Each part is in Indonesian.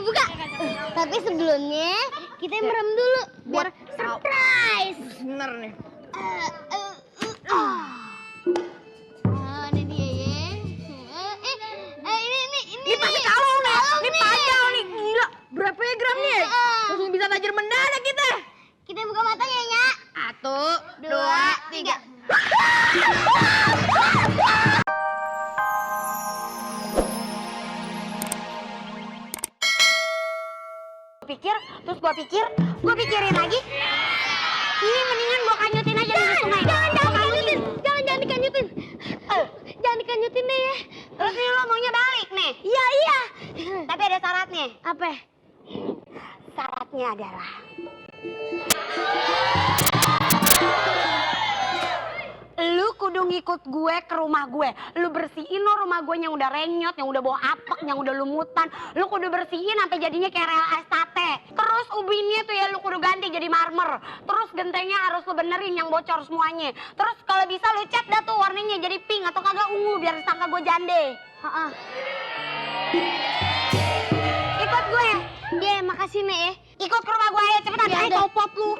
buka. Tapi sebelumnya kita merem dulu biar surprise. Bener nih. Ini dia ya. Ini pasti kalung nih. Ini panjang nih. Gila, berapa ya gramnya? Langsung bisa tajir mendadak kita. Kita buka matanya ya. 1, 2, 3. Gue pikirin lagi. Ini mendingan gue kanyutin aja di sungai. Jangan dikanyutin. Jangan dikanyutin deh ya. Terus nih lo maunya balik nih? Iya. Tapi ada syaratnya. Apa? Syaratnya adalah lu kudu ngikut gue ke rumah gue. Lu bersihin lo rumah gue yang udah renyot, yang udah bau apek, yang udah lumutan. Lu kudu bersihin sampai jadinya kayak rel estate. Terus ubinnya tuh ya lu kudu ganti jadi marmer. Terus gentengnya harus lu benerin yang bocor semuanya. Terus kalau bisa lu cat dah tuh warnanya jadi pink atau kagak ungu biar disangka gue jande. Ikut gue. Iya, makasih Nek ya. Ikut ke rumah gue aja cepetan. Ayo topot lu.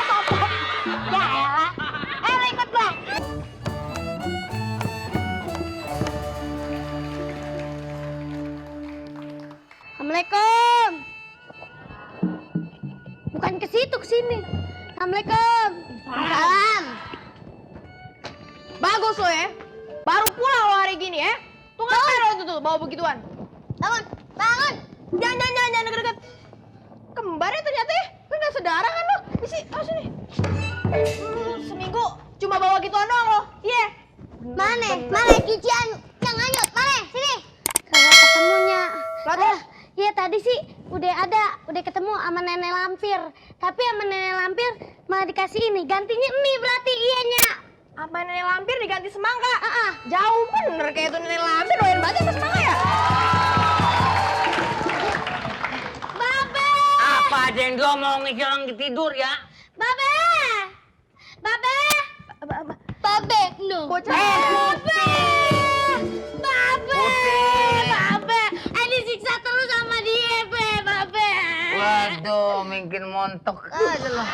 Topot. Ya elah. Ayo ikut gue. Assalamualaikum. Bukan ke situ, ke sini. Assalamualaikum. Salam. Bagus lo ya. Baru pulang lo hari gini ya. Tuh ngapain lo tuh bawa begituan? Bangun. Jangan deket-deket. Kembar ya ternyata ya. Lu gak saudara kan lo? Sini. Seminggu cuma bawa gituan doang lo. Iya. Mana cucian yang hanyut? Mana? Sini. Kagak ketemunya. Iya tadi sih udah ketemu sama nenek lampir. Tapi sama nenek lampir malah dikasih ini. Gantinya mie berarti iyanya. Apa nenek lampir diganti semangka? Jauh bener kayak itu nenek lampir doyan banget sama semangka ya. Babe. Apa aja yang diomongin orang tidur ya? Babe. Babe. No. Bocah. Babe. Ini siksa terus sama dia, Babe. Waduh, mungkin montok aja loh.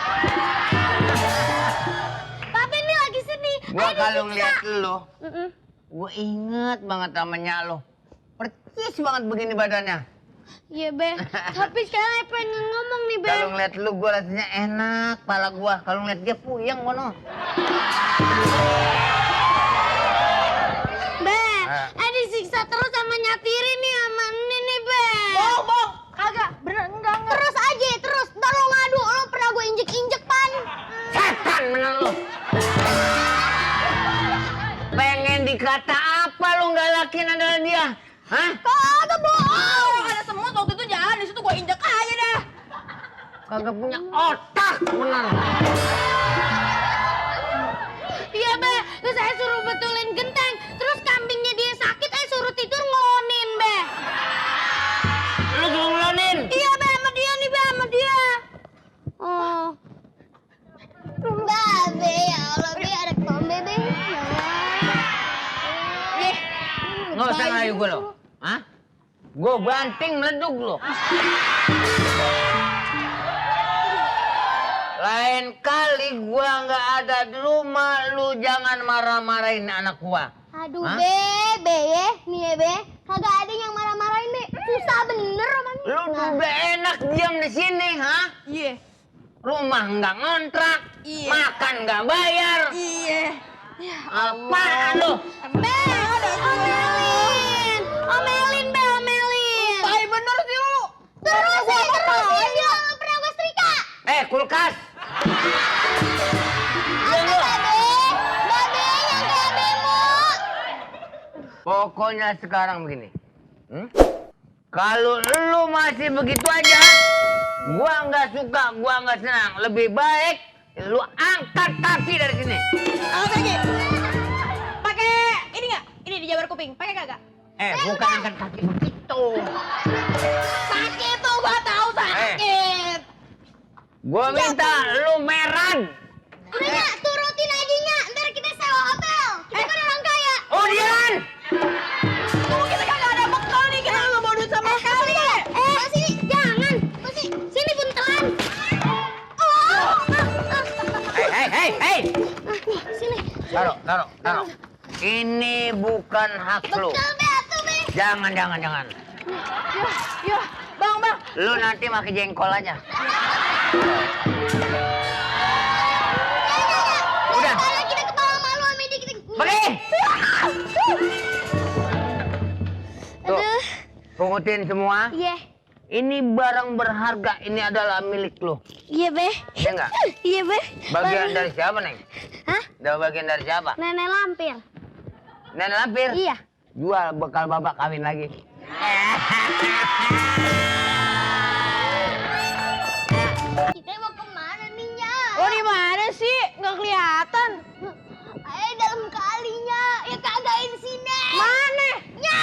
Babe ini lagi sedih. Gua kalau ngeliat lo, gua inget banget sama nyak lo. Percis banget begini badannya. Iya, Be. Tapi sekarang pengen ngomong nih, Be. Kalau ngeliat lu gua rasanya enak pala gua. Kalau ngeliat dia puyeng mono. Be, disiksa terus sama nyatirin nih sama ini nih, Be. Bohong. Kagak. Bener enggak. Terus aja, terus. Ntar lo ngadu, lo pernah gue injek-injek, Pan. Setan bener lu. Pengen dikata apa lu nggak lakin adalah dia? Hah? Kagak bohong. Ada semut waktu itu jalan di situ gua injek aja dah. Kagak punya otak bener. Iya, Be. Terus saya suruh betulin genteng. Terus kambingnya dia sakit, saya suruh tidur ngelonin, Be. Lu suruh ngelonin? Iya, Be. Sama dia nih, Be. Sama dia. Oh. Be, ya Allah, Be. Ada kombe, Be. Nggak usah ngayu gue lo. Hah? Gue banting meleduk lo. Lain kali gua nggak ada di rumah, lu jangan marah-marahin anak gua. Aduh, Hah? Be ya, nih ya, Be. Kagak ada yang marah-marahin, Be. Susah bener sama nih. Lu udah enak diam di sini, hah? Iya. Rumah nggak ngontrak, makan nggak bayar. Iya. Apaan lu? Be, omelin, Be, omelin. Tai bener sih lu. Terusin, bilang nggak pernah gue setrika. Kulkas. Apa, Be? Babe yang kayak bemo. Pokoknya sekarang begini. Kalau lu masih begitu aja, gua nggak suka, gua nggak senang. Lebih baik lu angkat kaki dari sini. Angkat lagi. Pakai ini nggak? Ini di jabar kuping. Pakai kagak? Bukan angkat kaki begitu. Sakit tuh, gua tahu sakit. Gua minta lu meran. Udah nggak, turutin aja nya. Ntar kita sewa hotel. Kita kan orang kaya. Oh, Dian! Tuh kita kagak ada bekal nih, kita nggak mau duit sama sekali. Taruh. Ini bukan hak lu. Betul, Be, atuh, Be. Jangan. Ya, Bang. Lu nanti pakai jengkol aja. Udah. Kalau kita ketawa malu sama dia, kita... Pergi. Tuh, pungutin semua. Iya. Ini barang berharga, ini adalah milik lu. Iya, Be. Iya nggak? Iya, Be. Bagian dari siapa, Neng? Hah? Bagian dari siapa? Nenek lampir. Nenek lampir? Iya. Jual bekal babak kawin lagi. Kita mau kemana nih, Nya? Oh, di mana sih? Nggak kelihatan. Ayo dalam kalinya. Ya kagain sini. Mana? Nya.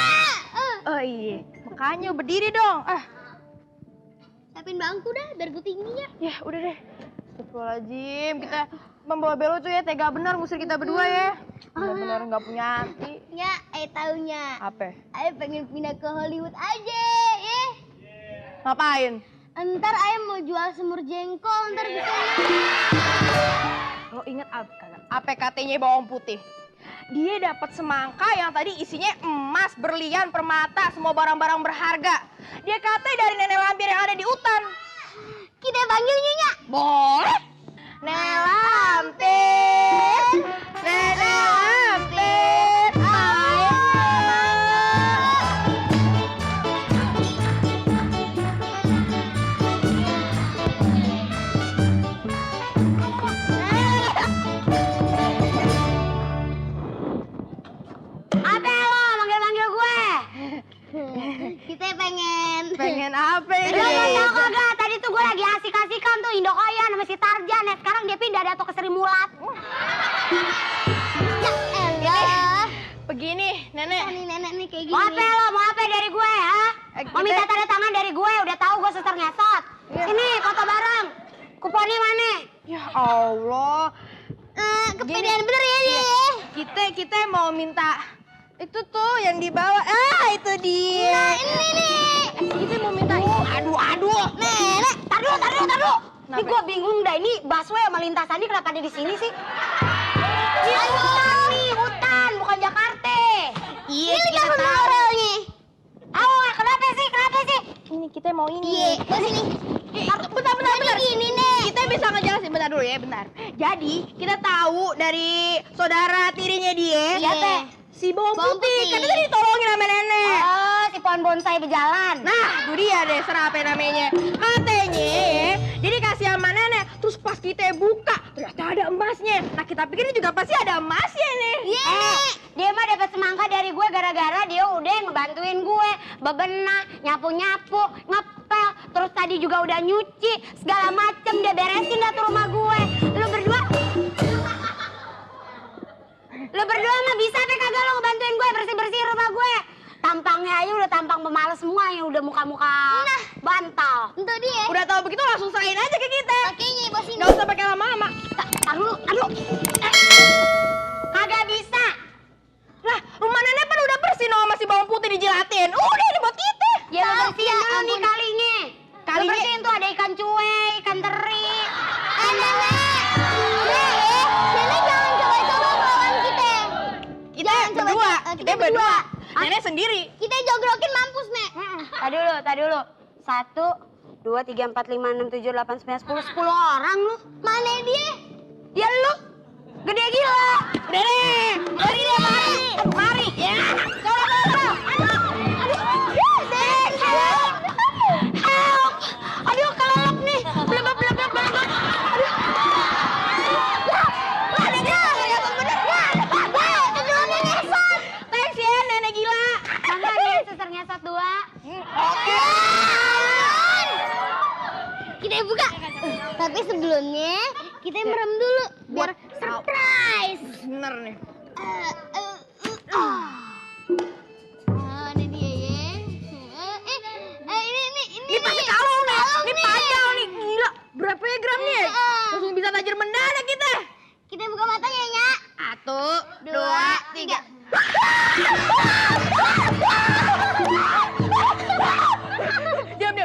Oh iya, makanya berdiri dong. Siapin bangku dah, biar gue tinggi ya. Ya udah deh. Astagfirullahaladzim, kita membawa Belo tuh ya tega bener ngusir kita berdua ya. Bener-bener nggak punya hati. Nya, taunya. Apa? Ayo pengen pindah ke Hollywood aja, ya. Ngapain? Ntar ayah mau jual semur jengkol, ntar di sana. Lo inget apa kagak? APKT-nya bawang putih. Dia dapat semangka yang tadi isinya emas, berlian, permata, semua barang-barang berharga. Dia katanya dari nenek lampir yang ada di hutan. Kita panggilnya, Nya. Boleh? Nenek lampir, nenek lampir, ayo. Apa lo manggil-manggil gue? Kita pengen apa Lo ini? mau tau kagak? Tadi tuh gue lagi asik-asikan tuh Indokoyan sama si Tarjan ya. Sekarang dia pindah dah tuh ke Sri Mulat. Ya elah. Begini, nenek. Nih nenek nih kayak gini. Mau apa lo? Mau apa dari gue ha? Mau minta tanda tangan dari gue? Udah tahu gue suster ngesot. Sini foto bareng. Kuponnya mana? Ya Allah. Kepedean bener ya dia. Kita mau minta itu tuh yang dibawa. Itu dia. Nah ini nih. Kita mau minta aduh. Nenek. Tar dulu. Ini Kenapa? gue bingung dah ini busway sama lintasan ini kenapa ada di sini sih? Ini hutan, bukan Jakarta. Iya, Ini lagi apa orangnya? Kenapa sih? Ini kita mau Iya, ini. ke sini. Bentar. Gini nih. Kita bisa ngejelasin bentar dulu ya, bentar. Jadi, kita tahu dari saudara tirinya dia. Siapa? Si bawang Bawang putih. putih. Katanya ditolongin sama nenek. Oh, si pohon bonsai berjalan. Nah, itu dia deh, serah apa namanya. Katanya ya, dia dikasih sama nenek. Terus pas kita buka, ternyata ada emasnya. Nah, kita pikir ini juga pasti ada emasnya nih. Iya. Dia mah dapat semangka dari gue gara-gara dia udah ngebantuin gue bebenah, nyapu-nyapu, ngepel, terus tadi juga udah nyuci, segala macem dia beresin dah tuh rumah gue. Lu berdua mah bisa apa kagak lo ngebantuin gue bersih-bersih rumah gue? Tampangnya aja udah tampang pemalas semua yang udah muka-muka bantal. Untuk dia. Udah tahu begitu langsung serahin aja ke kita. Pakainya bos ini. Nggak usah pakai lama-lama. Tar dulu, aduh. Kagak bisa. Lah, rumah nenek kan udah bersih no, masih bawang putih dijilatin. Udah ini buat kita. Ya lu bersihin dulu nih kalinya. Lu Kalinya? bersihin tuh ada ikan cuek, ikan teri. Nenek. Nenek jangan coba-coba melawan kita. Kita Jangan coba- berdua. kita Kita berdua. Ah. Nenek sendiri. Kita jogrokin mampus, Nek. Tadi dulu. 1, 2, 3, 4, 5, 6, 7, 8, 9, 10 orang lu. Mana dia? Ya lu. Gede gila. Udah deh. Mari deh, mari. Ya. Help. Aduh, kelelep nih. Belebep. Aduh. Ada dia. Kelihatan bener. Aduh, ngesot. Thanks ya, nenek gila. Mangga nih, suster ngesot 2. Oke. Kita buka. Tapi sebelumnya kita merem dulu biar Buat surprise. Bener nih. Ada dia ya. Ini Pasti kalau nih. Ini panjang nih, gila. Berapa ya gramnya? Langsung bisa tajir mendadak kita. Kita buka matanya ya. 1, 2, 3. Diam.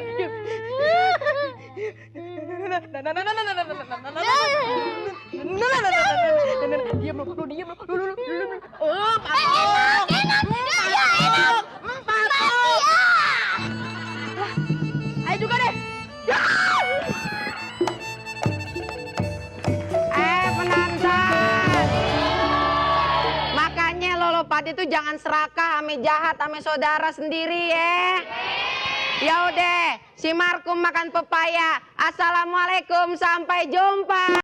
Diam lo, lu diam lo. Enak. Ya enak. Ayo juga deh. Penonton. Makanya lo pada tuh jangan serakah ame jahat ame saudara sendiri ya. Ya udah, si Markum makan pepaya. Assalamualaikum, sampai jumpa.